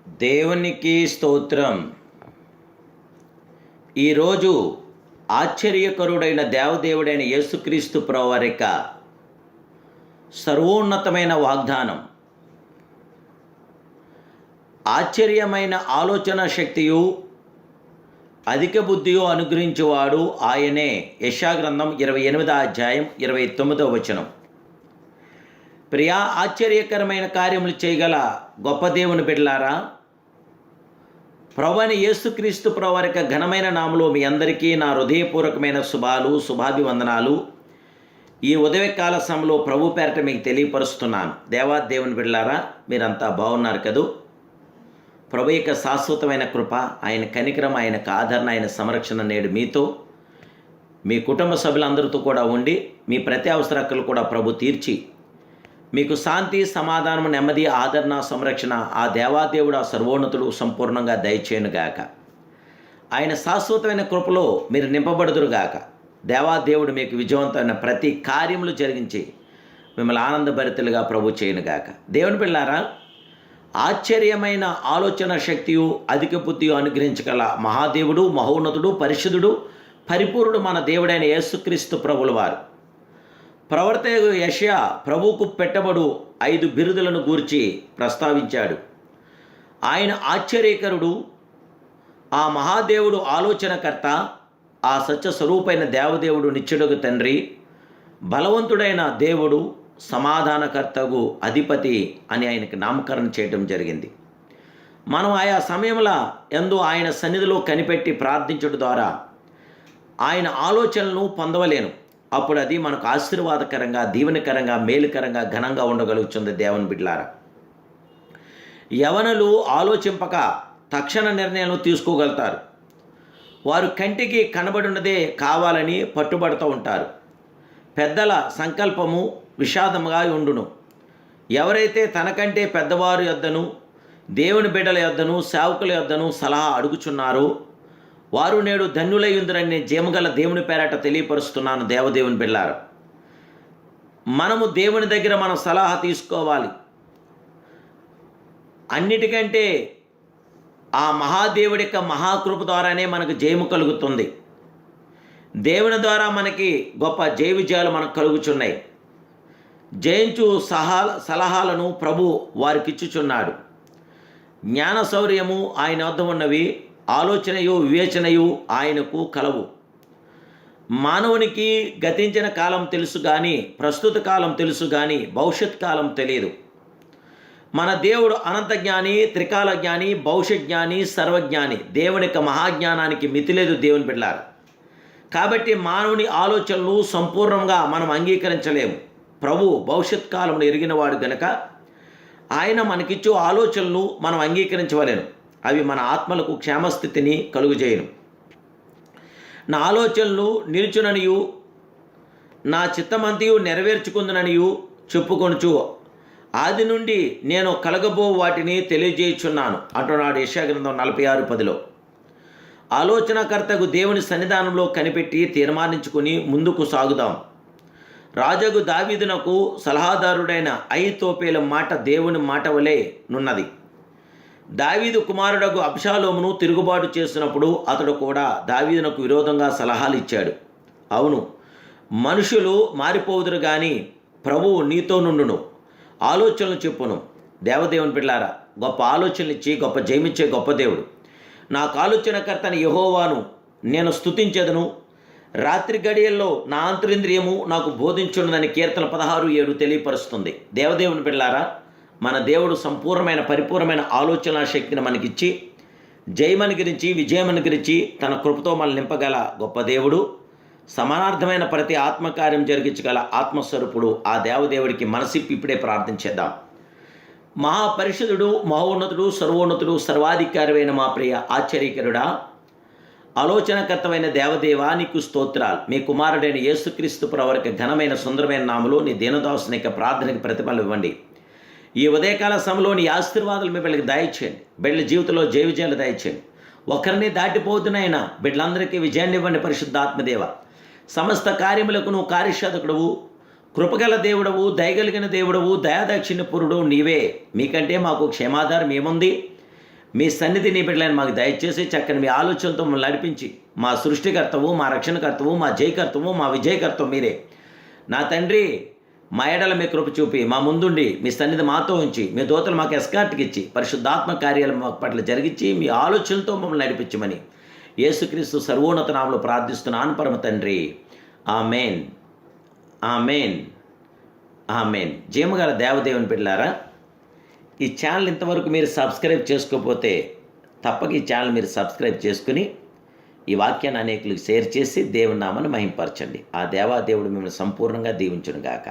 దేవునికి స్తోత్రం. ఈరోజు ఆశ్చర్యకరుడైన దేవదేవుడైన యేసుక్రీస్తు ప్రభువారి యొక్క సర్వోన్నతమైన వాగ్దానం, ఆశ్చర్యమైన ఆలోచన శక్తియు అధిక బుద్ధియు అనుగ్రహించువాడు ఆయనే. యెషయా గ్రంథం 28వ అధ్యాయం 29వ వచనం. ప్రియా, ఆశ్చర్యకరమైన కార్యములు చేయగల గొప్ప దేవుని బిడ్డలారా, ప్రభువైన యేసుక్రీస్తు ప్రభువారి యొక్క ఘనమైన నామములో మీ అందరికీ నా హృదయపూర్వకమైన శుభాభివందనాలు ఈ ఉదయకాల సమయంలో ప్రభు పేరట మీకు తెలియపరుస్తున్నాను. దేవుని బిడ్డలారా, మీరంతా బాగున్నారు కదూ? ప్రభు యొక్క శాశ్వతమైన కృప, ఆయన కనికరం, ఆయన ఆదరణ, ఆయన సంరక్షణ నేడు మీతో, మీ కుటుంబ సభ్యులందరితో కూడా ఉండి మీ ప్రతి అవసరాలు కూడా ప్రభు తీర్చి మీకు శాంతి, సమాధానము, నెమ్మది, ఆదరణ, సంరక్షణ ఆ దేవాదేవుడు, ఆ సర్వోన్నతుడు సంపూర్ణంగా దయచేయునుగాక. ఆయన శాశ్వతమైన కృపలో మీరు నింపబడుదురుగాక. దేవాదేవుడు మీకు విజయవంతమైన ప్రతి కార్యములు జరిగించి మిమ్మల్ని ఆనందభరితులుగా ప్రభు చేయునుగాక. దేవుని పిల్లారా, ఆశ్చర్యమైన ఆలోచన శక్తియు అధిక బుద్ధియు అనుగ్రహించగల మహాదేవుడు, మహోన్నతుడు, పరిశుద్ధుడు, పరిపూర్ణుడు మన దేవుడైన యేసుక్రీస్తు ప్రభుల వారు ప్రవర్తకు యెషయా ప్రభువుకు పెట్టబడు 5 బిరుదులను గూర్చి ప్రస్తావించాడు. ఆయన ఆశ్చర్యకరుడు, ఆ మహాదేవుడు ఆలోచనకర్త, ఆ సత్య స్వరూపైన దేవదేవుడు, నిత్యుడగు తండ్రి, బలవంతుడైన దేవుడు, సమాధానకర్తగు అధిపతి అని ఆయనకి నామకరణం చేయడం జరిగింది. మనం ఆయా సమయంలో యందు ఆయన సన్నిధిలో కనిపెట్టి ప్రార్థించడం ద్వారా ఆయన ఆలోచనలను పొందవలేను. అప్పుడు అది మనకు ఆశీర్వాదకరంగా, దీవెనకరంగా, మేలుకరంగా, ఘనంగా ఉండగలుగుతుంది. దేవుని బిడ్డలారా, యవనులు ఆలోచింపక తక్షణ నిర్ణయాలు తీసుకోగలుగుతారు. వారు కంటికి కనబడినదే కావాలని పట్టుబడుతూ ఉంటారు. పెద్దల సంకల్పము విషాదముగా ఉండును. ఎవరైతే తనకంటే పెద్దవారు యొద్దను, దేవుని బిడ్డల యొద్దను, సేవకుల యొద్దను సలహా అడుగుచున్నారో వారు నేడు ధన్యులయ్యుందురని జీవగల దేవుని పేరట తెలియపరుస్తున్నాను. దేవదేవుని బిడ్డలారా, మనము దేవుని దగ్గర మనం సలహా తీసుకోవాలి. అన్నిటికంటే ఆ మహాదేవుడి యొక్క మహాకృప ద్వారానే మనకు జయము కలుగుతుంది. దేవుని ద్వారా మనకి గొప్ప జయ విజయాలు మనకు కలుగుచున్నాయి. జయించు సలహాలను ప్రభు వారికిచ్చుచున్నాడు. జ్ఞాన శౌర్యము ఆయన వద్ద ఉన్నవి, ఆలోచనయు వివేచనయు ఆయనకు కలవు. మానవునికి గతించిన కాలం తెలుసు కానీ, ప్రస్తుత కాలం తెలుసు కానీ, భవిష్యత్ కాలం తెలియదు. మన దేవుడు అనంత జ్ఞాని, త్రికాల జ్ఞాని, భవిష్యత్ జ్ఞాని, సర్వజ్ఞాని. దేవుని యొక్క మహాజ్ఞానానికి మితి లేదు. దేవుని బిడ్డలారా, కాబట్టి మానవుని ఆలోచనలు సంపూర్ణంగా మనం అంగీకరించలేము. ప్రభు భవిష్యత్ కాలంలో ఎరిగినవాడు గనక ఆయన మనకిచ్చు ఆలోచనలు మనం అంగీకరించవలేను. అవి మన ఆత్మలకు క్షేమస్థితిని కలుగుజేయను. నా ఆలోచనలు నిలుచుననియు నా చిత్తమంతియు నెరవేర్చుకుందుననియు చెప్పుకొనుచు ఆది నుండి నేను కలగబో వాటిని తెలియజేయుచున్నాను అంటున్నాడు యెషయా గ్రంథం 46:10. ఆలోచనకర్తకు దేవుని సన్నిధానంలో కనిపెట్టి తీర్మానించుకుని ముందుకు సాగుదాం. రాజగు దావీదునకు సలహాదారుడైన అహీతోపెలు మాట దేవుని మాట వలె నున్నది. దావీదు కుమారుడగు అబ్షాలోమును తిరుగుబాటు చేసినప్పుడు అతడు కూడా దావీదునకు విరోధంగా సలహాలు ఇచ్చాడు. అవును, మనుషులు మారిపోదురు కానీ ప్రభువు నీతో నుండును, ఆలోచనలు చెప్పును. దేవదేవుని బిడ్డలారా, గొప్ప ఆలోచనలు ఇచ్చి గొప్ప జయమిచ్చే గొప్ప దేవుడు. నాకు ఆలోచనకర్తని యెహోవాను నేను స్తుతించెదను. రాత్రి గడియల్లో నా అంతరింద్రియము నాకు బోధించున్నదని కీర్తన 16:7 తెలియపరుస్తుంది. దేవదేవుని బిడ్డలారా, మన దేవుడు సంపూర్ణమైన పరిపూర్ణమైన ఆలోచన శక్తిని మనకిచ్చి జయమని గురించి, విజయమని గురించి తన కృపతో మనల్ని నింపగల గొప్ప దేవుడు. సమానార్థమైన ప్రతి ఆత్మకార్యం జరిగించగల ఆత్మస్వరూపుడు ఆ దేవదేవుడికి మనసిప్పి ఇప్పుడే ప్రార్థించేద్దాం. మహాపరిషుద్ధుడు, మహోన్నతుడు, సర్వోన్నతుడు, సర్వాధికారమైన మా ప్రియ ఆశ్చర్యకరుడా, ఆలోచనకర్తమైన దేవదేవా, నీకు స్తోత్రాలు. మీ కుమారుడైన యేసుక్రీస్తు ప్రభువారికి ఘనమైన సుందరమైన నామములో నీ దీనదాసుని యొక్క ప్రార్థనకి ప్రతిఫలం ఇవ్వండి. ఈ ఉదయకాల సమయంలో నీ ఆశీర్వాదాలు మీ బిడ్డలకు దయచేయండి. బిడ్డల జీవితంలో జయ విజయాలు దయచేయండి. ఒకరిని దాటిపోతున్నాయినా బిడ్డలందరికీ విజయాన్ని ఇవ్వండి. పరిశుద్ధాత్మదేవ, సమస్త కార్యములకు నువ్వు కార్యసాధకుడవు, కృపగల దేవుడవు, దయగలిగిన దేవుడవు, దయాదాక్షిణ్యపురుడు నీవే. మీకంటే మాకు క్షేమాధారం ఏముంది? మీ సన్నిధి నీ బిడ్డలను మాకు దయచేసి చక్కని మీ ఆలోచనలతో మమ్మల్ని నడిపించి మా సృష్టికర్తవు, మా రక్షణకర్తవు, మా జయకర్తవు, మా విజయకర్తవు మీరే. నా తండ్రి, మా ఎడల మీ కృప చూపి మా ముందుండి మీ సన్నిధి మాతో ఉంచి మీ దూతలు మాకు ఎస్కార్ట్కి ఇచ్చి పరిశుద్ధాత్మ కార్యాలు మా పట్ల జరిగించి మీ ఆలోచనలతో మమ్మల్ని నడిపించమని యేసుక్రీస్తు సర్వోన్నత నామములో ప్రార్థిస్తున్నాను పరమ తండ్రి. Amen, amen, amen. జీవగల దేవదేవుని బిడ్డలారా, ఈ ఛానల్ ఇంతవరకు మీరు సబ్స్క్రైబ్ చేసుకోకపోతే తప్పక ఈ ఛానల్ మీరు సబ్స్క్రైబ్ చేసుకుని ఈ వాక్యాన్ని అనేకులకు షేర్ చేసి దేవుని నామాన్ని మహింపరచండి. ఆ దేవాదేవుడు మిమ్మల్ని సంపూర్ణంగా దీవించును గాక.